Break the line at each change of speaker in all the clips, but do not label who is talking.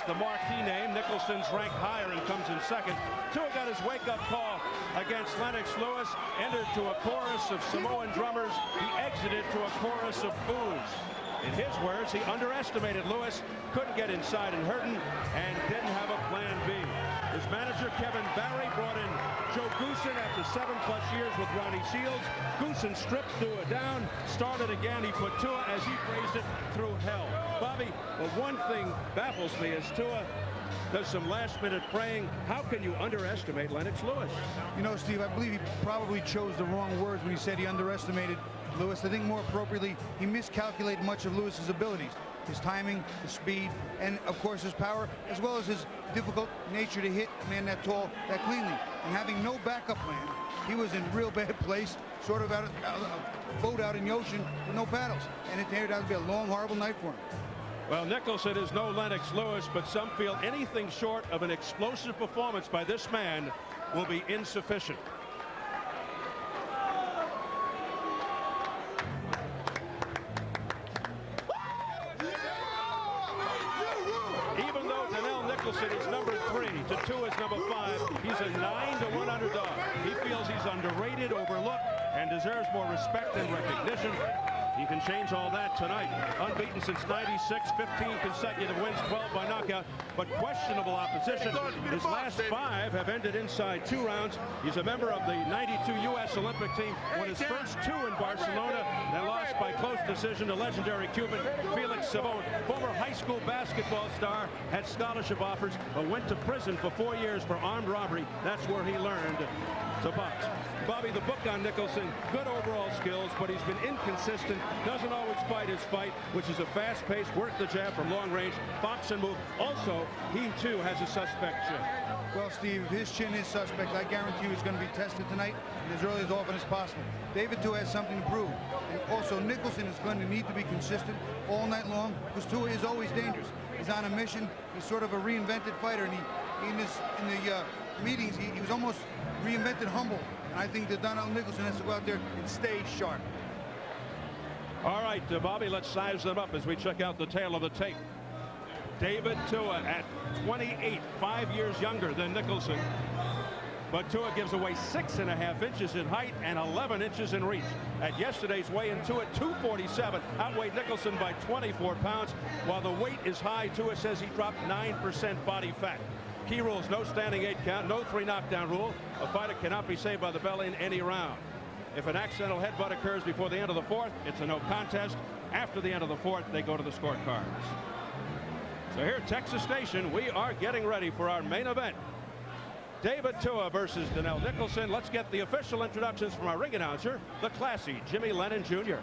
the marquee name. Nicholson's ranked higher and comes in second. Tua got his wake-up call against Lennox Lewis, entered to a chorus of Samoan drummers. He exited to a chorus of boos. In his words, he underestimated Lewis, couldn't get inside and hurt him, and didn't have a plan B. His manager, Kevin Barry, brought in Joe Goosen after 7+ years with Ronnie Shields. Goosen stripped Tua down, started again. He put Tua, as he phrased it, through hell. Bobby, well, one thing baffles me is Tua does some last-minute praying. How can you underestimate Lennox Lewis?
You know, Steve, I believe he probably chose the wrong words when he said he underestimated Lewis. I think more appropriately, he miscalculated much of Lewis's abilities. His timing, his speed, and of course his power, as well as his difficult nature to hit a man that tall, that cleanly. And having no backup plan, he was in real bad place, sort of out of a boat out in the ocean with no paddles. And it turned out to be a long, horrible night for him.
Well, Nicholson is no Lennox Lewis, but some feel anything short of an explosive performance by this man will be insufficient. Even though Danell Nicholson is number 3 to Tua is number 5, he's a 9-1 underdog. He feels he's underrated, overlooked, and deserves more respect and recognition. He can change all that tonight. Unbeaten since '96, 15 consecutive wins, 12 by knockout, but questionable opposition. His last 5 have ended inside 2 rounds. He's a member of the '92 U.S. Olympic team, won his first 2 in Barcelona, and lost by close decision to legendary Cuban Felix Savon. Former high school basketball star, had scholarship offers, but went to prison for 4 years for armed robbery. That's where he learned to box. Bobby, the book on Nicholson, good overall skills, but he's been inconsistent, doesn't always fight his fight, which is a fast-paced, work the jab from long range, box and move. Also, he too has a suspect chin.
Well, Steve, his chin is suspect. I guarantee you he's going to be tested tonight and as early as often as possible. David Tua has something to prove. And also, Nicholson is going to need to be consistent all night long because Tua is always dangerous. He's on a mission. He's sort of a reinvented fighter, and in the meetings, he was almost reinvented humble. And I think that Danell Nicholson has to go out there and stay sharp.
All right, Bobby, let's size them up as we check out the tail of the tape. David Tua at 28, 5 years younger than Nicholson. But Tua gives away 6.5 inches in height and 11 inches in reach. At yesterday's weigh-in, Tua at 247, outweighed Nicholson by 24 pounds. While the weight is high, Tua says he dropped 9% body fat. Key rules: no standing 8 count, no 3 knockdown rule. A fighter cannot be saved by the bell in any round. If an accidental headbutt occurs before the end of the 4th, it's a no contest. After the end of the 4th, they go to the scorecards. So here at Texas Station, we are getting ready for our main event. David Tua versus Danell Nicholson. Let's get the official introductions from our ring announcer, the classy Jimmy Lennon Jr.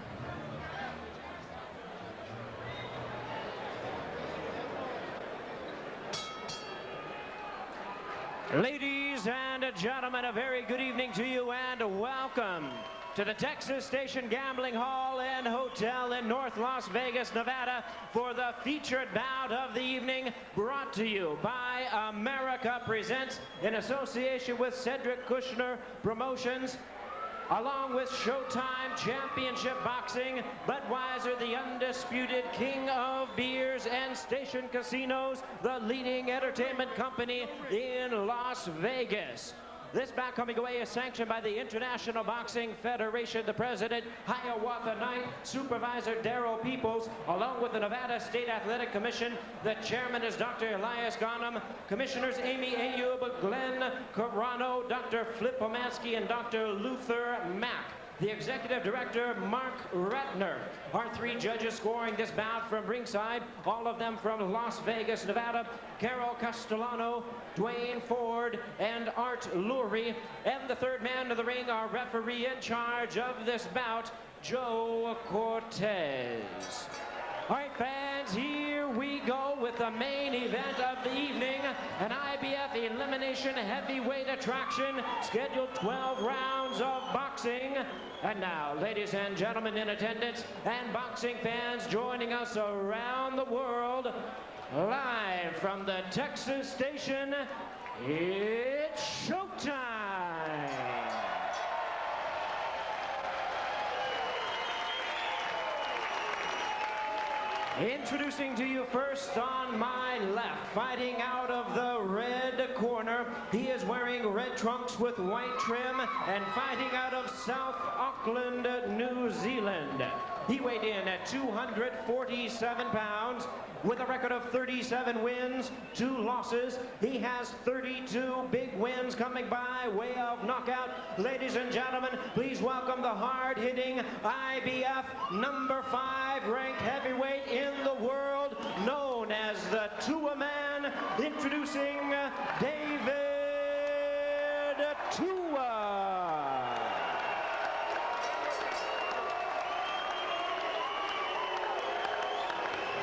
Ladies and gentlemen, a very good evening to you and welcome to the Texas Station Gambling Hall and Hotel in North Las Vegas, Nevada, for the featured bout of the evening, brought to you by America Presents in association with Cedric Kushner Promotions, along with Showtime Championship Boxing, Budweiser, the undisputed king of beers, and Station Casinos, the leading entertainment company in Las Vegas. This bout coming away is sanctioned by the International Boxing Federation, the president, Hiawatha Knight, supervisor Darrell Peoples, along with the Nevada State Athletic Commission. The chairman is Dr. Elias Ghanem, commissioners Amy Ayub, Glenn Carano, Dr. Flip Pomansky, and Dr. Luther Mack. The executive director, Mark Ratner. Our 3 judges scoring this bout from ringside, all of them from Las Vegas, Nevada: Carol Castellano, Dwayne Ford, and Art Lurie. And the 3rd man of the ring, our referee in charge of this bout, Joe Cortez. All right, fans, here we go with the main event of the evening, an IBF elimination heavyweight attraction, scheduled 12 rounds of boxing. And now, ladies and gentlemen in attendance and boxing fans joining us around the world, live from the Texas Station, it's showtime! Introducing to you first on my left, fighting out of the red corner. He is wearing red trunks with white trim and fighting out of South Auckland, New Zealand. He weighed in at 247 pounds with a record of 37 wins, 2 losses. He has 32 big wins coming by way of knockout. Ladies and gentlemen, please welcome the hard-hitting IBF number 5 ranked heavyweight in the world, known as the Tua Man, introducing David Tua.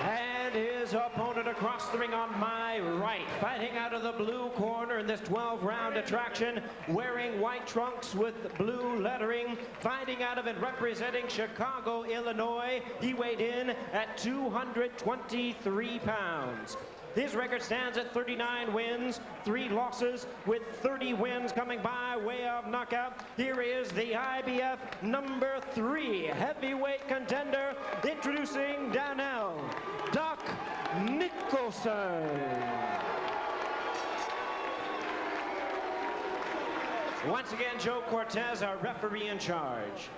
And his opponent across the ring on my right, fighting out of the blue corner in this 12-round attraction, wearing white trunks with blue lettering, fighting out of and representing Chicago, Illinois. He weighed in at 223 pounds. His record stands at 39 wins, 3 losses, with 30 wins coming by way of knockout. Here is the IBF number 3 heavyweight contender, introducing Danell Nicholson. Once again, Joe Cortez, our referee in charge.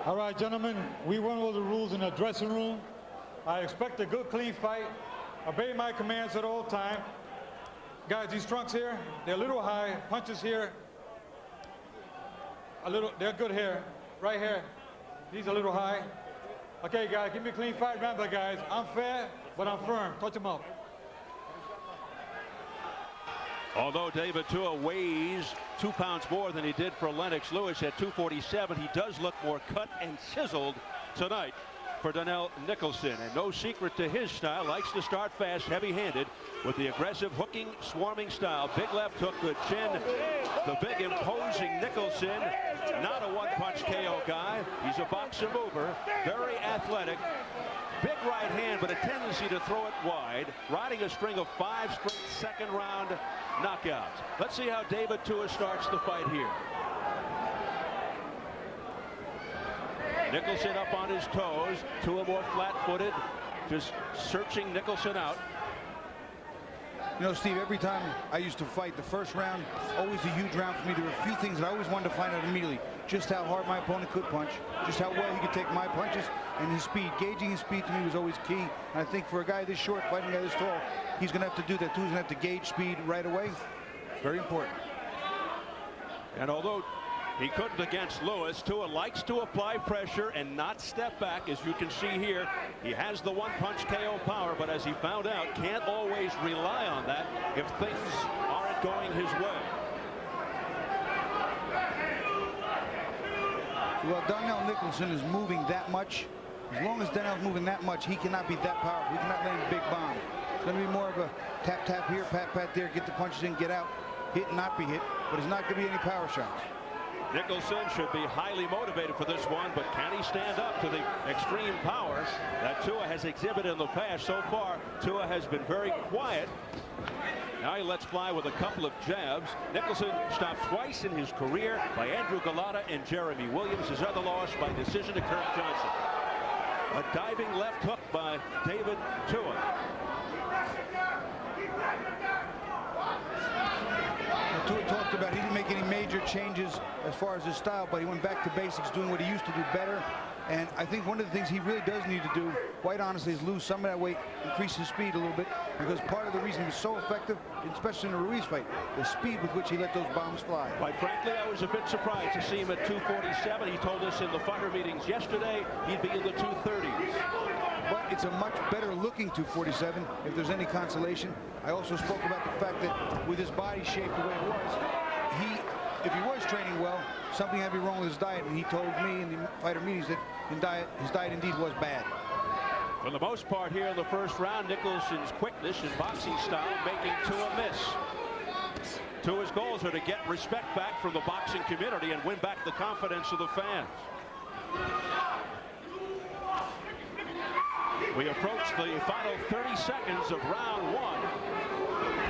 All right, gentlemen, we went over the rules in the dressing room. I expect a good, clean fight. Obey my commands at all time. Guys, these trunks here, they're a little high. Punches here, they're good here. Right here, these are a little high. Okay, guys, give me a clean fight. Remember, guys, I'm fair, but I'm firm. Touch them up.
Although David Tua weighs 2 pounds more than he did for Lennox Lewis at 247, he does look more cut and chiseled tonight for Danell Nicholson, and no secret to his style. Likes to start fast, heavy-handed, with the aggressive hooking, swarming style. Big left hook, good chin. The big imposing Nicholson, not a one-punch KO guy. He's a boxer mover, very athletic. Big right hand, but a tendency to throw it wide, riding a string of 5 straight second-round knockouts. Let's see how David Tua starts the fight here. Nicholson up on his toes, Tua more flat-footed, just searching Nicholson out.
You know, Steve, every time I used to fight, the first round, always a huge round for me. There were a few things that I always wanted to find out immediately. Just how hard my opponent could punch, just how well he could take my punches, and his speed. Gauging his speed to me was always key. And I think for a guy this short, fighting a guy this tall, he's going to have to do that too. He's going to have to gauge speed right away. Very important.
And although he couldn't against Lewis, Tua likes to apply pressure and not step back. As you can see here, he has the one-punch KO power, but as he found out, can't always rely on that if things aren't going his way.
Well, Danell Nicholson is moving that much. As long as Danell's moving that much, he cannot be that powerful. He cannot land a big bomb. It's going to be more of a tap, tap here, pat, pat there, get the punches in, get out, hit and not be hit, but it's not going to be any power shots.
Nicholson should be highly motivated for this one, but can he stand up to the extreme power that Tua has exhibited in the past? So far, Tua has been very quiet. Now he lets fly with a couple of jabs. Nicholson stopped twice in his career by Andrew Galata and Jeremy Williams. His other loss by decision to Kirk Johnson. A diving left hook by David Tua.
Tua talked about he didn't make any major changes as far as his style, but he went back to basics, doing what he used to do better. And I think one of the things he really does need to do, quite honestly, is lose some of that weight, increase his speed a little bit, because part of the reason he was so effective, especially in the Ruiz fight, the speed with which he let those bombs fly.
Quite frankly, I was a bit surprised to see him at 247. He told us in the fighter meetings yesterday he'd be in the 230s.
But it's a much better looking 247, if there's any consolation. I also spoke about the fact that with his body shape the way it was, if he was training well, something had to be wrong with his diet, and he told me in the fighter meetings that his diet indeed was bad.
For the most part here in the first round, Nicholson's quickness and boxing style making Tua miss. Tua's goals are to get respect back from the boxing community and win back the confidence of the fans. We approach the final 30 seconds of round 1.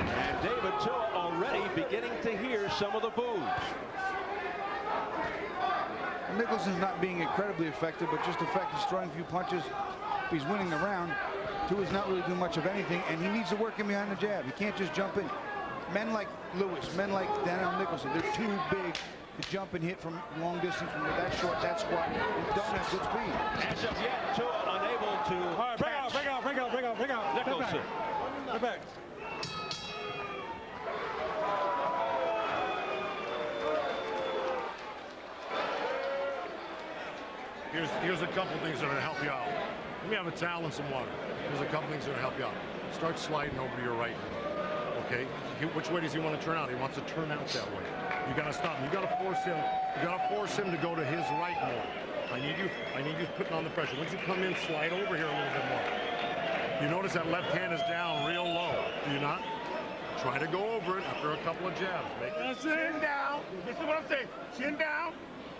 And David Tua already beginning to hear some of the boos.
Nicholson's not being incredibly effective, but just effective, throwing a few punches. He's winning the round. Tua's not really doing much of anything, and he needs to work in behind the jab. He can't just jump in. Men like Lewis, men like Danell Nicholson, they're too big to jump and hit from long distance, from that short, that squat, and don't have good speed.
As of yet, Tua unable to catch
Bring out.
Nicholson.
Step back.
Here's a couple things that are going to help you out. Let me have a towel and some water. Here's a couple things that are going to help you out. Start sliding over to your right. Okay? Which way does he want to turn out? He wants to turn out that way. You got to stop him. You got to force him. You got to force him to go to his right more. I need you putting on the pressure. Once you come in, slide over here a little bit more. You notice that left hand is down real low. Do you not? Try to go over it after a couple of jabs.
Chin down. This is what I'm saying. Chin down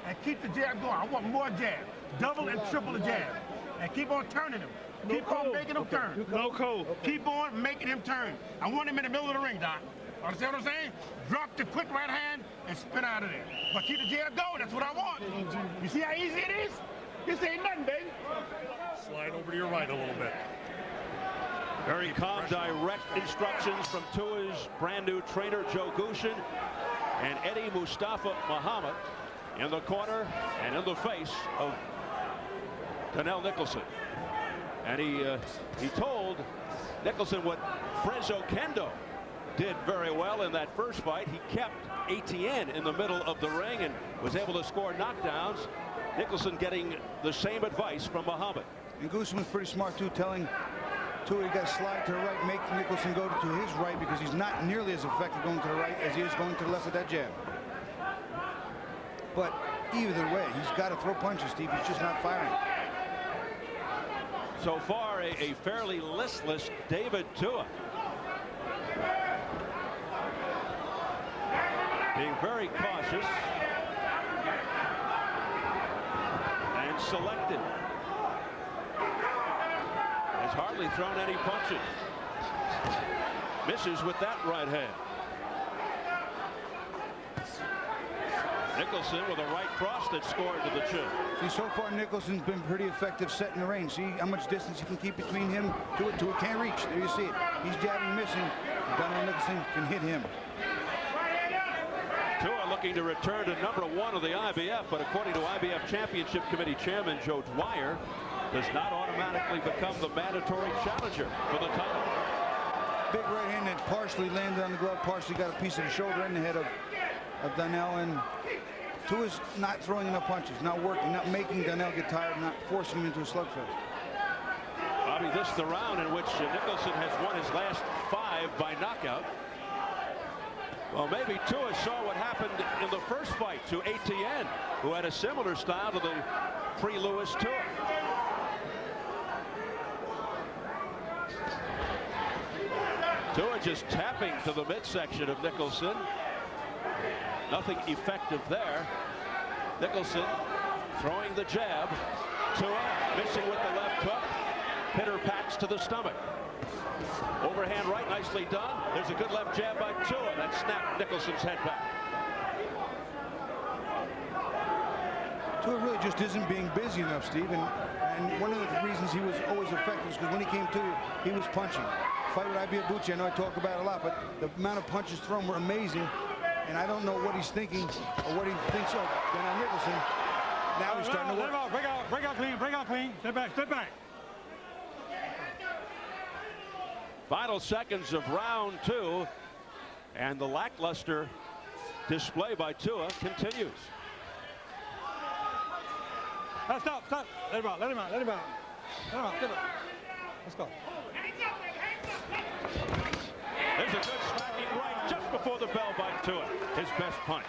and keep the jab going. I want more jab. Double and triple the jab. And keep on turning him. Keep on making him turn. No code. Keep on making him turn. I want him in the middle of the ring, Doc. Understand what I'm saying? Drop the quick right hand and spin out of there. But keep the jab going. That's what I want. You see how easy it is? This ain't nothing, baby.
Slide over to your right a little bit.
Very calm, direct instructions from Tua's brand new trainer, Joe Gushin, and Eddie Mustafa Muhammad in the corner and in the face of Danell Nicholson. And he told Nicholson what Frenzo Kendo did very well in that first fight. He kept ATN in the middle of the ring and was able to score knockdowns. Nicholson getting the same advice from Muhammad.
And Gushin was pretty smart too, telling Tua he got to slide to the right, make Nicholson go to his right, because he's not nearly as effective going to the right as he is going to the left with that jab. But either way, he's got to throw punches, Steve. He's just not firing.
So far, a fairly listless David Tua. Being very cautious and selective. Has hardly thrown any punches. Misses with that right hand. Nicholson with a right cross that scored to the chin.
See, so far Nicholson's been pretty effective setting the range. See how much distance he can keep between him. Tua can't reach. There you see it. He's jabbing, missing. Danell Nicholson can hit him.
Tua looking to return to #1 of the IBF, but according to IBF Championship Committee Chairman Joe Dwyer, does not automatically become the mandatory challenger for the title.
Big right hand that partially landed on the glove, partially got a piece of the shoulder and the head of Danell, and Tua's not throwing enough punches, not working, not making Danell get tired, not forcing him into a slugfest.
Bobby, this is the round in which Nicholson has won his last 5 by knockout. Well, maybe Tua saw what happened in the first fight to ATN, who had a similar style to the pre-Lewis Tua. Tua just tapping to the midsection of Nicholson. Nothing effective there. Nicholson throwing the jab. Tua missing with the left hook. Pitter pats to the stomach. Overhand right, nicely done. There's a good left jab by Tua that snapped Nicholson's head back.
Tua really just isn't being busy enough, Steve, and one of the reasons he was always effective is because when he came to you, he was punching. Fight with Ibiabuchi, I know I talk about it a lot, but the amount of punches thrown were amazing, and I don't know what he's thinking or what he thinks of Danell Nicholson. Now he's starting to work.
Break out clean. Step back.
Final seconds of round 2, and the lackluster display by Tua continues.
Stop. Let him out. Let's go.
There's a good smacking right just before the bell by Tua, his best punch.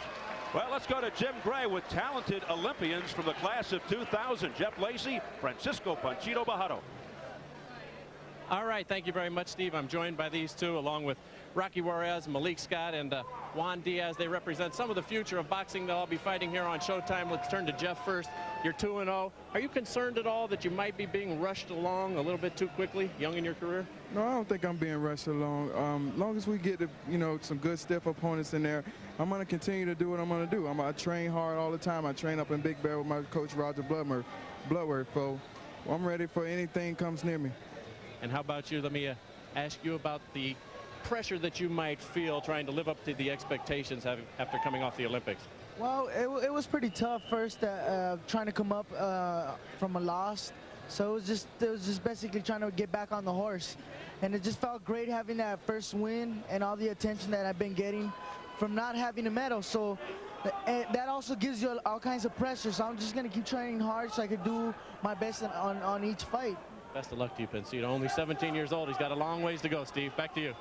Well, let's go to Jim Gray with talented Olympians from the class of 2000. Jeff Lacey, Francisco Panchito Bajado.
All right, thank you very much, Steve. I'm joined by these two, along with Rocky Juarez, Malik Scott, and Juan Diaz. They represent some of the future of boxing that I'll be fighting here on Showtime. Let's turn to Jeff first. You're 2-0. Are you concerned at all that you might be being rushed along a little bit too quickly, young in your career?
No, I don't think I'm being rushed along. Long as we get, some good, stiff opponents in there, I'm going to continue to do what I'm going to do. I train hard all the time. I train up in Big Bear with my coach, Roger Bloodworth. So I'm ready for anything comes near me.
And how about you? Let me ask you about the pressure that you might feel trying to live up to the expectations after coming off the Olympics.
Well, it was pretty tough first, trying to come up from a loss. So it was just basically trying to get back on the horse, and it just felt great having that first win and all the attention that I've been getting from not having a medal. So that also gives you all kinds of pressure. So I'm just gonna keep training hard so I could do my best on each fight.
Best of luck to you, Pincito. Only 17 years old. He's got a long ways to go. Steve, back to you.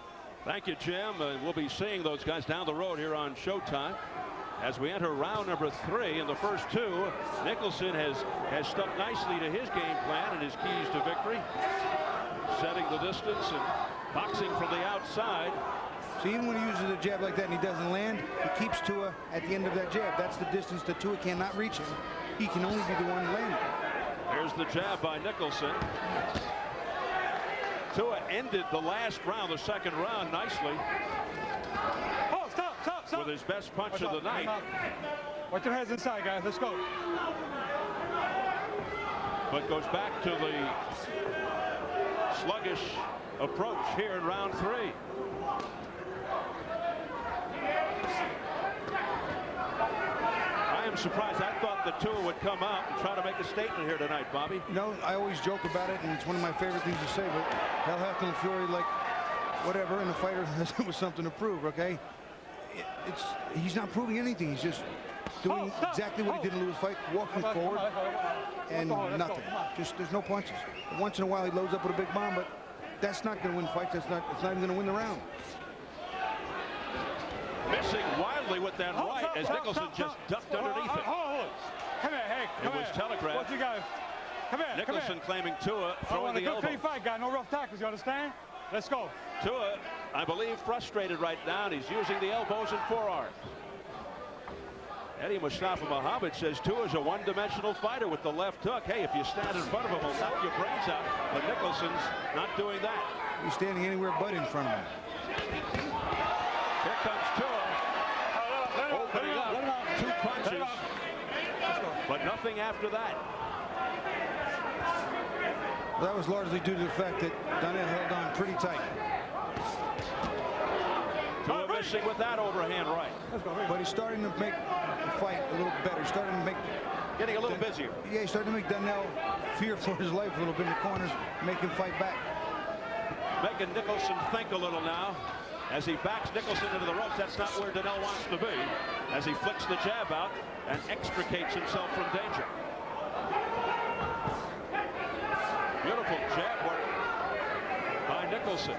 Thank you, Jim. We'll be seeing those guys down the road here on Showtime. As we enter round number 3 in the first 2, Nicholson has stuck nicely to his game plan and his keys to victory, setting the distance and boxing from the outside.
So even when he uses a jab like that and he doesn't land, he keeps Tua at the end of that jab. That's the distance that Tua cannot reach him. He can only be the one landing.
There's the jab by Nicholson. Tua ended the last round, the second round, nicely.
Oh, stop.
With his best punch of the night.
Watch your heads inside, guys. Let's go.
But goes back to the sluggish approach here in round 3. I am surprised. I thought the Tua would come out and try to make a statement here tonight, Bobby.
You know, I always joke about it, and it's one of my favorite things to say, but hell, Hefton and Fury, like, whatever, and the fighter was something to prove, okay? He's not proving anything. He's just doing exactly what he did in Lewis' fight, walking forward, and nothing. Just there's no punches. Once in a while he loads up with a big bomb, but that's not going to win fights. It's not even going to win the round.
Missing wildly with that right as Nicholson just ducked underneath it.
Come here, hey, come here.
It was telegraphed.
What you got? Come here,
Nicholson claiming Tua throwing the elbow.
Good fight, guy. No rough tackles. You understand? Let's go.
Tua, I believe, frustrated right now. And he's using the elbows and forearms. Eddie Mustafa Muhammad says Tua's a one-dimensional fighter with the left hook. Hey, if you stand in front of him, he'll knock your brains out. But Nicholson's not doing that.
He's standing anywhere but in front of him.
Here comes Tua. Opening up 2 punches. But nothing after that.
Well, that was largely due to the fact that Danell held on pretty tight.
Tua missing with that overhand right.
But he's starting to make the fight a little better. Starting to make...
Getting a little busier.
Yeah, he's starting to make Danell fear for his life a little bit in the corners, make him fight back.
Making Nicholson think a little now. As he backs Nicholson into the ropes, that's not where Danell wants to be. As he flicks the jab out and extricates himself from danger. Beautiful jab work by Nicholson.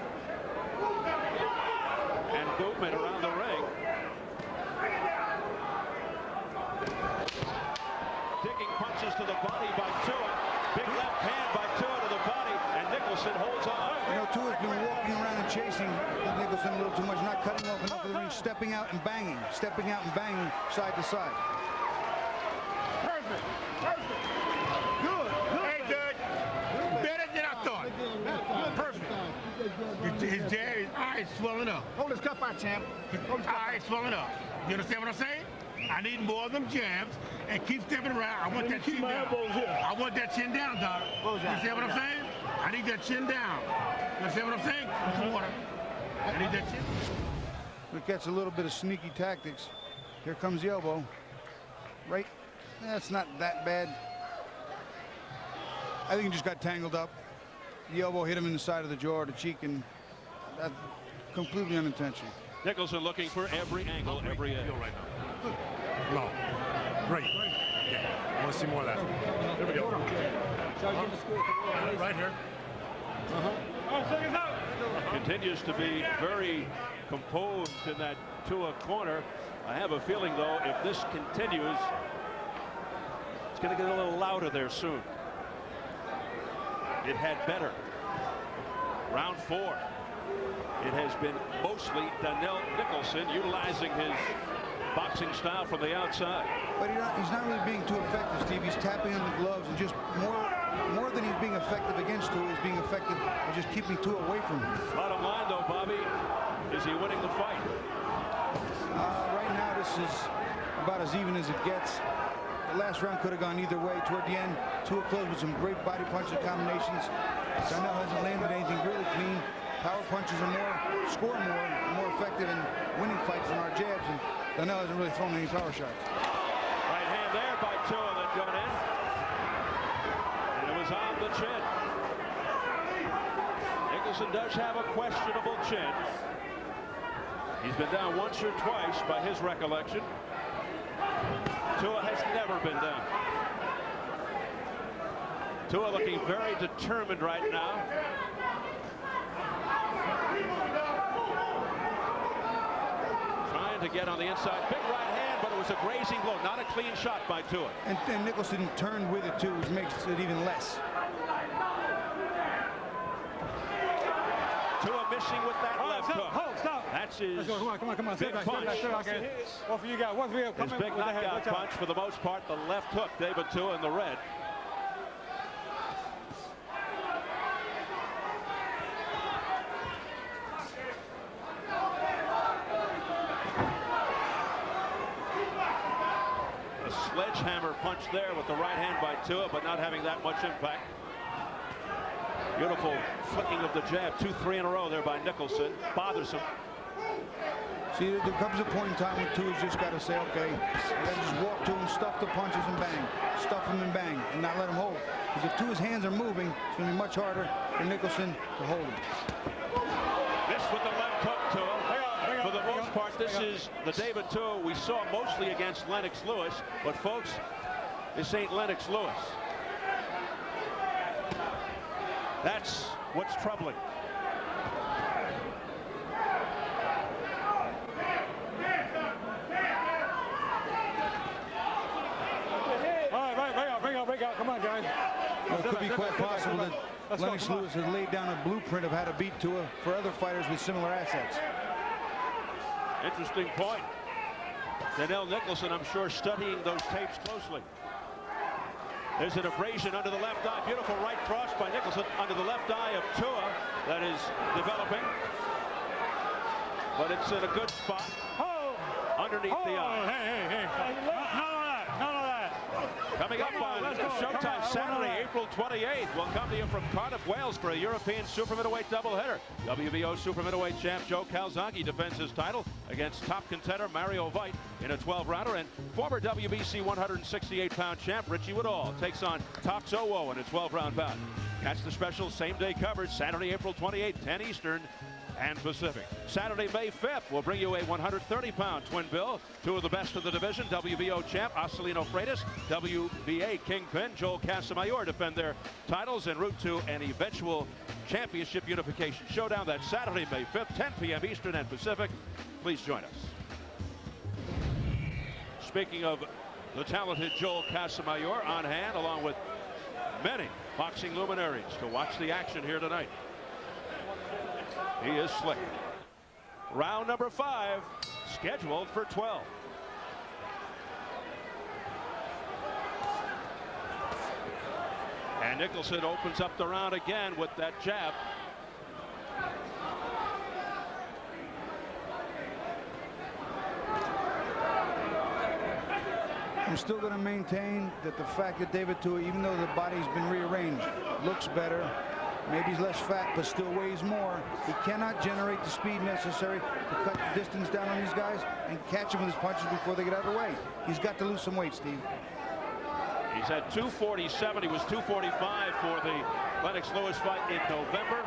And movement around the ring. Digging punches to the body by Tua. Big left hand by Tua to the body, and Nicholson holds on.
You know, Tua's been walking around and chasing Nicholson a little too much, not cutting off enough of the ring, stepping out and banging side to side.
Perfect. Good. Hey, Doug. Better than I thought. Perfect. His eyes swelling up. Hold his cup out, champ. His eyes swelling up. You understand what I'm saying? I need more of them jabs and keep stepping around. I want that chin down. I want that chin down, Doc. You understand what I'm saying? I need that chin down. You understand what I'm saying? Some water. I need that chin.
It gets a little bit of sneaky tactics. Here comes the elbow. Right. That's not that bad. I think he just got tangled up. The elbow hit him in the side of the jaw or the cheek, and that completely unintentional.
Nicholson looking for every angle, every edge.
Right now. No. Great. Yeah. I want to see more of that. Here we go. Right here.
Continues to be very composed in that Tua corner. I have a feeling, though, if this continues, it's going to get a little louder there soon. It had better. Round 4. It has been mostly Danell Nicholson utilizing his boxing style from the outside.
But he's not really being too effective, Steve. He's tapping on the gloves and just more than he's being effective against Tua, he's being effective at just keeping Tua away from him.
Bottom line, though, Bobby, is he winning the fight?
Right now, this is about as even as it gets. The last round could have gone either way. Toward the end, Tua closed with some great body punches combinations. Danell hasn't landed anything really clean. Power punches are score more effective in winning fights than our jabs, and Danell hasn't really thrown any power shots.
Right hand there by Tua that got in. And it was on the chin. Nicholson does have a questionable chin. He's been down once or twice by his recollection. Tua has never been down. Tua looking very determined right now. Trying to get on the inside. Big right hand, but it was a grazing blow. Not a clean shot by Tua.
And Nicholson turned with it, too, which makes it even less.
Tua missing with that left hook.
Stop.
That's his
Come on.
big punch.
What for you guys? What for you?
His big knockout punch, for the most part, the left hook. David Tua in the red. A sledgehammer punch there with the right hand by Tua, but not having that much impact. Beautiful flicking of the jab. 2-3 in a row there by Nicholson. Bothersome.
See, there comes a point in time when Tua's just got to say, okay, I got to just walk to him, stuff the punches and bang. Stuff him and bang, and not let him hold. Because if Tua's hands are moving, it's going to be much harder for Nicholson to hold him.
This with the left hook to him. For the most part, this is the David Tua we saw mostly against Lennox Lewis. But folks, this ain't Lennox Lewis. That's what's troubling.
All right, break out. Come on, guys.
Well, it could be quite possible that Lennox Lewis has laid down a blueprint of how to beat Tua for other fighters with similar assets.
Interesting point. Danell Nicholson, I'm sure, studying those tapes closely. There's an abrasion under the left eye. Beautiful right cross by Nicholson under the left eye of Tua that is developing. But it's in a good spot underneath the eye.
Hey. None of that.
Coming up on Showtime Saturday, April 28th, we'll come to you from Cardiff, Wales for a European super middleweight doubleheader. WBO super middleweight champ Joe Calzaghe defends his title against top contender Mario Veit in a 12-rounder, and former WBC 168-pound champ Richie Woodall takes on Tox Owo in a 12-round bout. Catch the special same-day coverage Saturday, April 28th, 10 Eastern and Pacific. Saturday, May 5th, we'll bring you a 130-pound twin bill. Two of the best of the division, WBO champ Acelino Freitas, WBA kingpin Joel Casamayor defend their titles en route to an eventual championship unification showdown. That's Saturday, May 5th, 10 p.m. Eastern and Pacific. Please join us. Speaking of the talented Joel Casamayor, on hand along with many boxing luminaries to watch the action here tonight. He is slick. Round number 5, scheduled for 12. And Nicholson opens up the round again with that jab.
I'm still going to maintain that the fact that David Tua, even though the body's been rearranged, looks better. Maybe he's less fat, but still weighs more. He cannot generate the speed necessary to cut the distance down on these guys and catch them with his punches before they get out of the way. He's got to lose some weight, Steve.
He's at 247. He was 245 for the Lennox Lewis fight in November.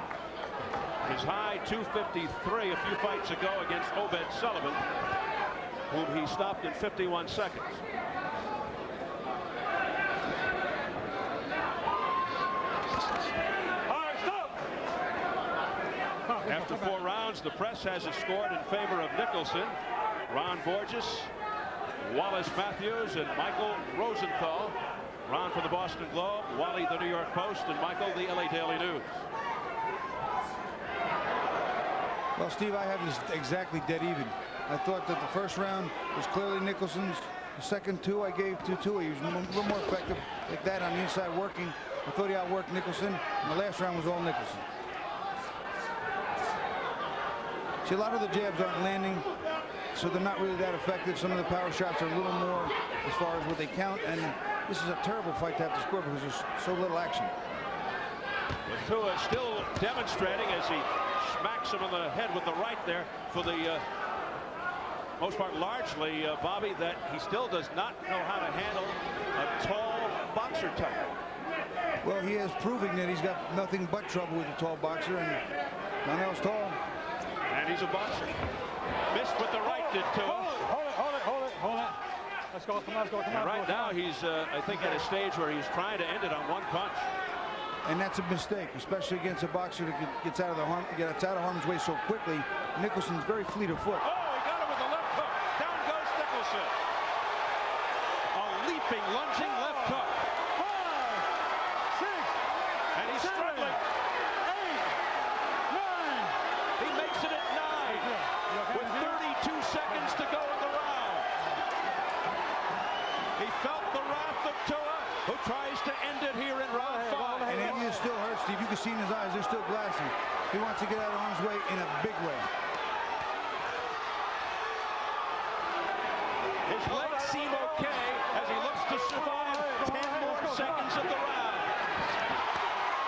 His high 253 a few fights ago against Obed Sullivan, whom he stopped in 51 seconds. After 4 rounds, the press has it scored in favor of Nicholson. Ron Borges, Wallace Matthews, and Michael Rosenthal. Ron for the Boston Globe, Wally the New York Post, and Michael the LA Daily News.
Well, Steve, I have this exactly dead even. I thought that the first round was clearly Nicholson's. The second 2 I gave to Tua. He was a little more effective like that on the inside working. I thought he outworked Nicholson, and the last round was all Nicholson. See, a lot of the jabs aren't landing so they're not really that effective. Some of the power shots are a little more as far as what they count, and this is a terrible fight to have to score because there's so little action.
But Tua is still demonstrating as he smacks him on the head with the right there for the most part, largely, Bobby, that he still does not know how to handle a tall boxer type.
Well, he is proving that he's got nothing but trouble with a tall boxer, and Danell's tall.
And he's a boxer. Missed with the right, did Tua.
Hold it. Let's go, come on.
And right now, he's, I think, at a stage where he's trying to end it on one punch.
And that's a mistake, especially against a boxer that gets out of harm's way so quickly. Nicholson's very fleet of foot.
Oh, he got him with the left hook. Down goes Nicholson. A leaping, lunging left hook.
5, 6,
And he's
7,
struggling.
8, 9.
He makes it at 9 with 32 seconds to go in the round. He felt the wrath of Tua, who tries to end it here in round 5.
And he is still hurt, Steve. You can see in his eyes, they're still glassy. He wants to get out of harm's way in a big way.
His legs seem okay as he looks to survive 10 more seconds of the round.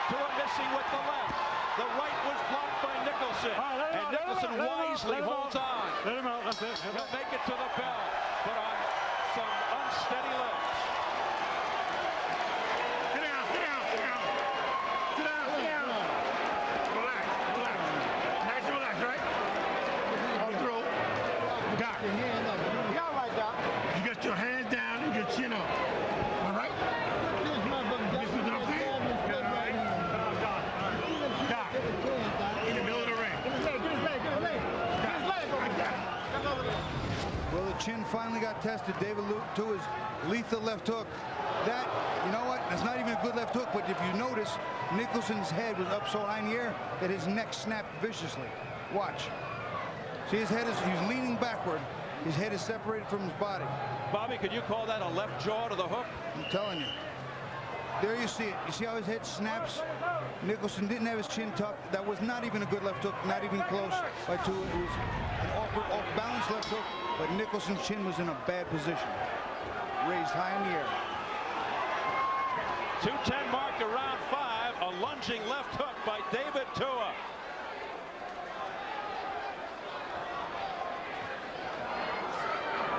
Tua missing with the left. The right was blocked by Nicholson. And Nicholson wisely holds on.
Let him out, that's it.
He'll make it to the bell, but on some unsteady legs.
Sit down. Relax. Nice and relax, right? All through. Doc. You got your hands down and your chin up. All right? This is what I'm saying? All right. Doc. In the middle of the ring.
Well, the chin finally got tested. David Tua's lethal left hook. That, you know what? That's not even a good left hook, but if you notice, Nicholson's head was up so high in the air that his neck snapped viciously. Watch. See, he's leaning backward. His head is separated from his body.
Bobby, could you call that a left jaw to the hook?
I'm telling you. There you see it. You see how his head snaps? Nicholson didn't have his chin tucked. That was not even a good left hook, not even close by Tua. It was an awkward, off-balance left hook, but Nicholson's chin was in a bad position. Raised high in the air.
2:10 mark to round 5. A lunging left hook by David Tua.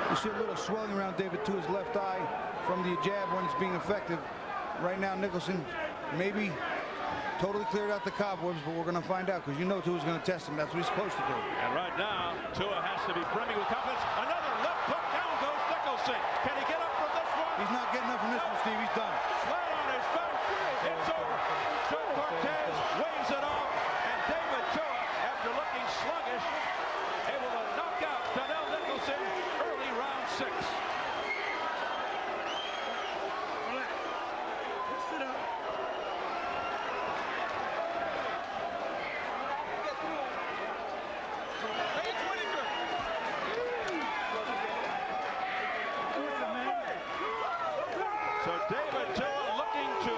You see a little swelling around David Tua's left eye from the jab when it's being effective. Right now, Nicholson maybe totally cleared out the cobwebs, but we're going to find out because you know Tua's going to test him. That's what he's supposed to do.
And right now, Tua has to be brimming with confidence. Another left hook. Down goes Nicholson. Can he get up from this one?
He's not getting up from this one, Steve. He's done.
Flat on his back. It's over. Joe Cortez waves it off. And David Tua, after looking sluggish, able to knock out Danell Nicholson early round 6.
Sit up.
So David Tua looking to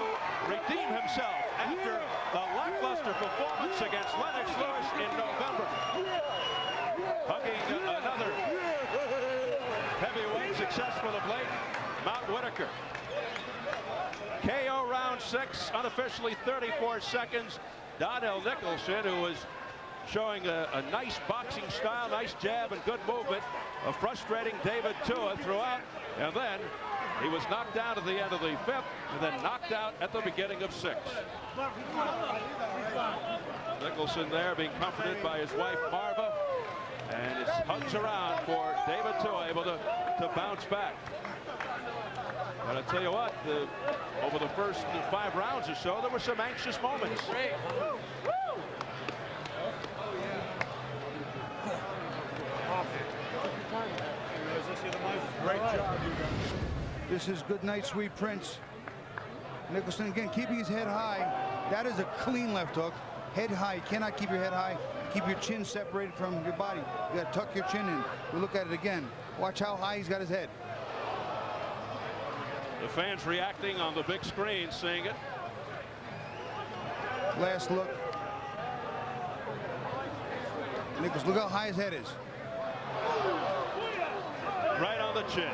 redeem himself after the lackluster performance against Lennox Lewis in November. Hugging another heavyweight success for the Blake, Mount Whitaker. KO round 6, unofficially 34 seconds. Danell Nicholson, who was showing a nice boxing style, nice jab and good movement, frustrating David Tua throughout, and then he was knocked down at the end of the 5th, and then knocked out at the beginning of 6th. Nicholson there being comforted by his wife Marva, and his hugs around for David Tua, able to bounce back. But I tell you what, over the first 5 rounds or so, there were some anxious moments.
Great job.
This is good night, sweet prince. Nicholson again keeping his head high. That is a clean left hook. Head high. You cannot keep your head high. Keep your chin separated from your body. You got to tuck your chin in. We look at it again. Watch how high he's got his head.
The fans reacting on the big screen, seeing it.
Last look. Nicholson, look how high his head is.
the chin.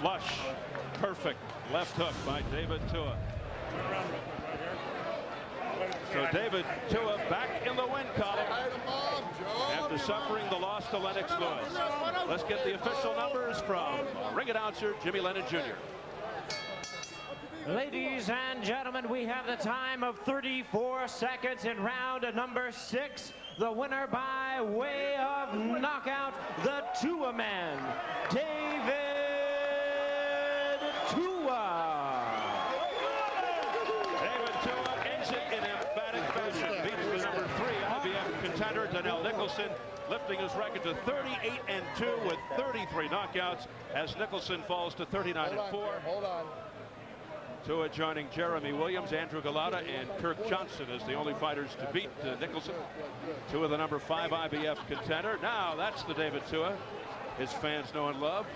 Flush. Perfect left hook by David Tua. So David Tua back in the win column after suffering the loss to Lennox Lewis. Let's get the official numbers from ring announcer Jimmy Lennon Jr.
Ladies and gentlemen, we have the time of 34 seconds in round number 6. The winner by way of knockout, the Tua man, David Tua.
David Tua ends it in emphatic fashion. Beats the number 3 IBF contender, Danell Nicholson, lifting his record to 38-2 with 33 knockouts as Nicholson falls to 39-4.
Hold on.
Tua joining Jeremy Williams, Andrew Galata, and Kirk Johnson as the only fighters to beat Nicholson. Tua, the number 5 IBF contender. Now that's the David Tua his fans know and love.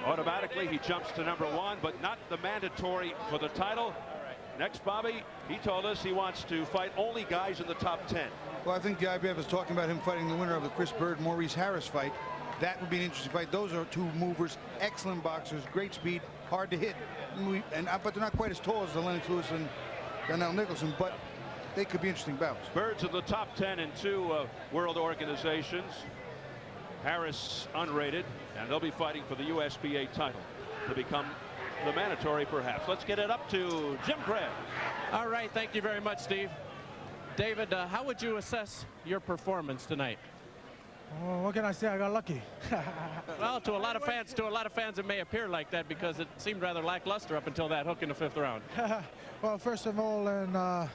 Automatically he jumps to number 1, but not the mandatory for the title. Next, Bobby, he told us he wants to fight only guys in the top 10.
Well, I think the IBF is talking about him fighting the winner of the Chris Bird-Maurice Harris fight. That would be an interesting fight. Those are two movers, excellent boxers, great speed, hard to hit. But they're not quite as tall as the Lennox Lewis and Danell Nicholson, but they could be interesting bouts.
Bird's in the top 10 in 2 world organizations. Harris unrated, and they'll be fighting for the USBA title to become the mandatory, perhaps. Let's get it up to Jim Craig.
All right, thank you very much, Steve. David, how would you assess your performance tonight?
Oh, what can I say? I got lucky.
Well, to a lot of fans, it may appear like that because it seemed rather lackluster up until that hook in the 5th round.
Well, first of all, and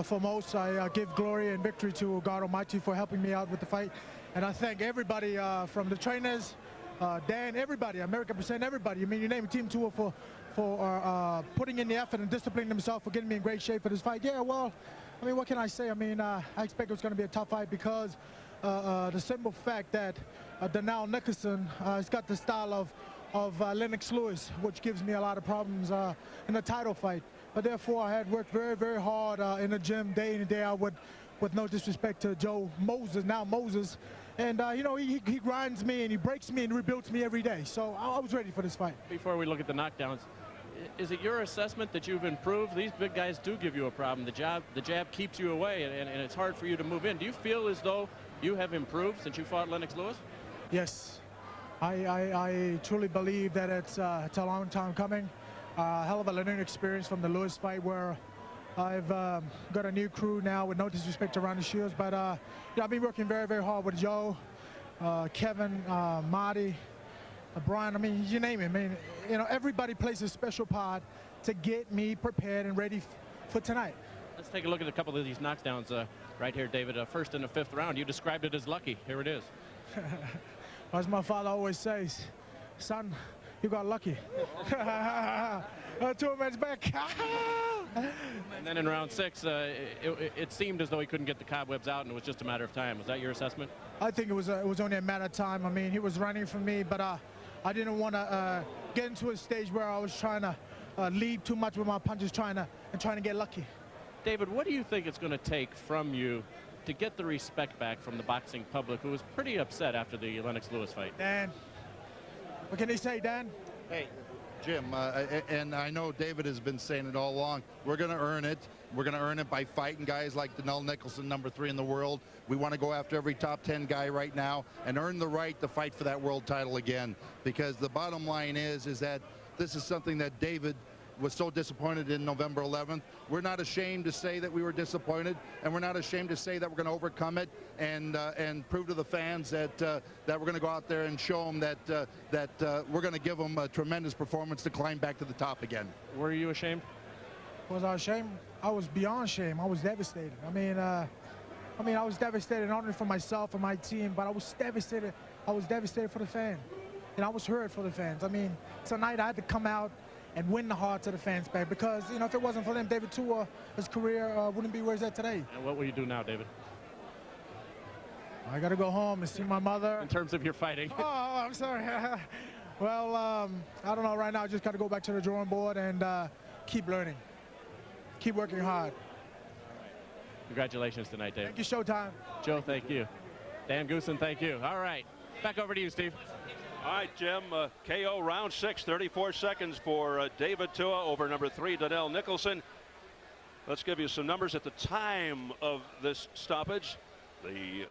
foremost, I give glory and victory to God Almighty for helping me out with the fight. And I thank everybody from the trainers, Dan, everybody, American Percent, everybody. I mean, you name Team Tua for putting in the effort and disciplining themselves for getting me in great shape for this fight. Yeah, well, I mean, what can I say? I mean, I expect it was going to be a tough fight because the simple fact that Danell Nicholson has got the style of Lennox Lewis, which gives me a lot of problems in a title fight. But therefore, I had worked very, very hard in the gym day in and day out with no disrespect to Joe Moses, now Moses. And, you know, he grinds me and he breaks me and rebuilds me every day. So I was ready for this fight.
Before we look at the knockdowns, is it your assessment that you've improved? These big guys do give you a problem. The jab keeps you away, and it's hard for you to move in. Do you feel as though you have improved since you fought Lennox Lewis?
Yes. I truly believe that it's a long time coming. Hell of a learning experience from the Lewis fight where I've got a new crew now with no disrespect around the shields, but yeah, I've been working very, very hard with Joe, Kevin, Marty, Brian. I mean, you name it. I mean, you know, everybody plays a special part to get me prepared and ready for tonight.
Let's take a look at a couple of these knockdowns right here, David. First in the 5th round, you described it as lucky. Here it is.
As my father always says, son, you got lucky. 2 minutes back.
And then in round 6, it seemed as though he couldn't get the cobwebs out, and it was just a matter of time. Was that your assessment?
I think it was only a matter of time. I mean, he was running for me, but I didn't want to get into a stage where I was trying to lead too much with my punches, trying to get lucky.
David, what do you think it's going to take from you to get the respect back from the boxing public, who was pretty upset after the Lennox Lewis fight?
Dan, what can he say, Dan?
Hey, Jim, and I know David has been saying it all along. We're going to earn it. We're going to earn it by fighting guys like Danell Nicholson, number 3 in the world. We want to go after every top 10 guy right now and earn the right to fight for that world title again. Because the bottom line is that this is something that David was so disappointed in November 11th. We're not ashamed to say that we were disappointed, and we're not ashamed to say that we're going to overcome it and prove to the fans that that we're going to go out there and show them that we're going to give them a tremendous performance to climb back to the top again.
Were you ashamed?
Was I ashamed? I was beyond shame. I was devastated. I mean, I was devastated not only for myself and my team, but I was devastated. I was devastated for the fan, and I was hurt for the fans. I mean, tonight I had to come out and win the hearts of the fans back, because, you know, if it wasn't for them, David Tua, his career wouldn't be where he's at today.
And what will you do now, David?
I got to go home and see my mother.
In terms of your fighting.
Oh, I'm sorry. Well, I don't know. Right now, I just got to go back to the drawing board and keep learning. Keep working hard.
Congratulations tonight, David.
Thank you, Showtime.
Joe, thank you. Dan Goosen, thank you. All right. Back over to you, Steve.
All right, Jim. KO round 6, 34 seconds for David Tua over number 3, Danell Nicholson. Let's give you some numbers at the time of this stoppage. The